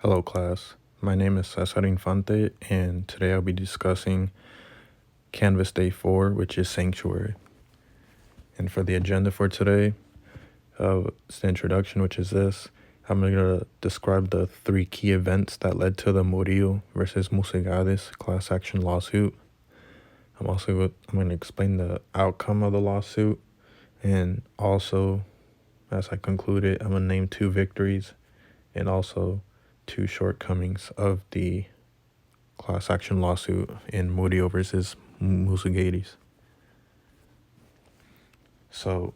Hello, class. My name is Cesar Infante, and today I'll be discussing Canvas Day 4, which is Sanctuary. And for the agenda for today, it's the introduction, which is this. I'm going to describe the 3 key events that led to the Murillo versus Musegades class action lawsuit. I'm going to explain the outcome of the lawsuit, and also, as I conclude it, I'm going to name 2 victories and also 2 shortcomings of the class action lawsuit in Murillo versus Musegades. So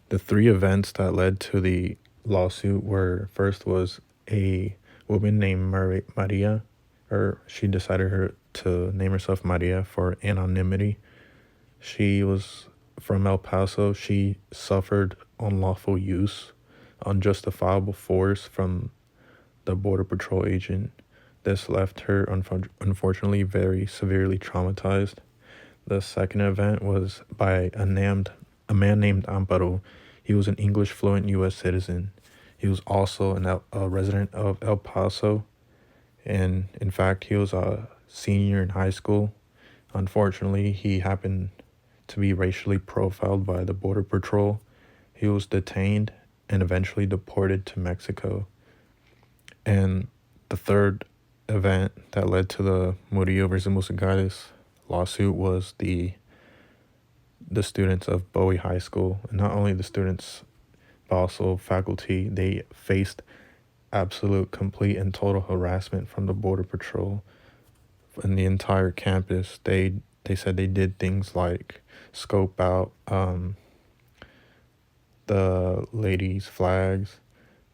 the 3 events that led to the lawsuit were, first was a woman named Maria, or she decided to name herself Maria for anonymity. She was from El Paso. She suffered unlawful use, unjustifiable force from the Border Patrol agent. This left her, unfortunately, very severely traumatized. The second event was by a man named Amparo. He was an English fluent U.S. citizen. He was also a resident of El Paso, and in fact, he was a senior in high school. Unfortunately, he happened to be racially profiled by the Border Patrol. He was detained and eventually deported to Mexico. And the third event that led to the Murillo versus Musegades lawsuit was the students of Bowie High School. And not only the students, but also faculty, they faced absolute, complete, and total harassment from the Border Patrol and the entire campus. They said they did things like scope out the ladies' flags,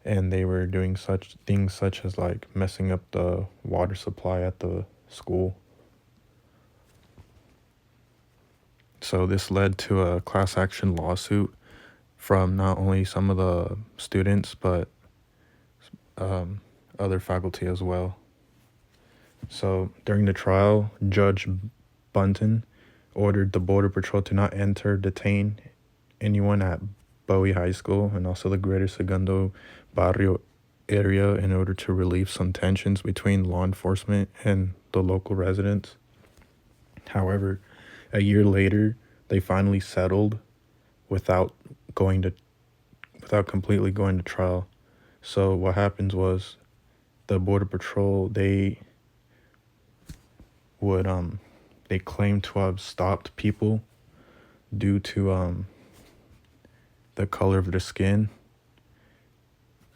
and they were doing such things as like messing up the water supply at the school. So this led to a class action lawsuit from not only some of the students, but other faculty as well. So during the trial, Judge Bunton ordered the Border Patrol to not enter, detain anyone at Bowie High School and also the Greater Segundo Barrio area in order to relieve some tensions between law enforcement and the local residents. However, a year later, they finally settled without completely going to trial. So what happens was the Border Patrol, they claimed to have stopped people due to the color of their skin.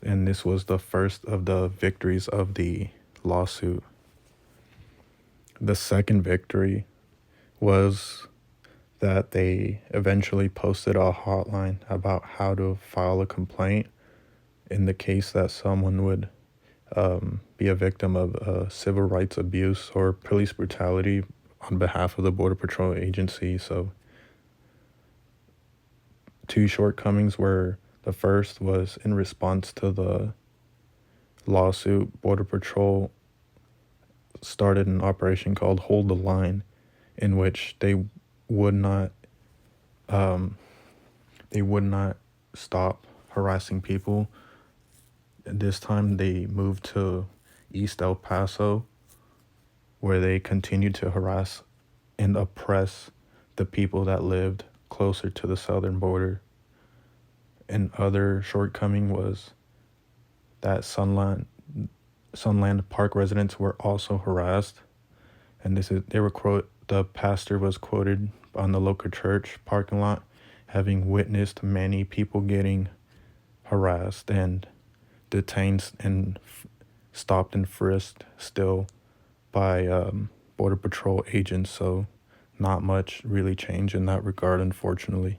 And this was the first of the victories of the lawsuit. The second victory was that they eventually posted a hotline about how to file a complaint in the case that someone would be a victim of civil rights abuse or police brutality on behalf of the Border Patrol agency. So 2 shortcomings were, the first was in response to the lawsuit, Border Patrol started an operation called Hold the Line, in which they would not stop harassing people. This time they moved to East El Paso, where they continued to harass and oppress the people that lived closer to the southern border. And other shortcoming was that Sunland Park residents were also harassed, and the pastor was quoted on the local church parking lot having witnessed many people getting harassed and detained and stopped and frisked still by Border Patrol agents. So not much really changed in that regard, unfortunately.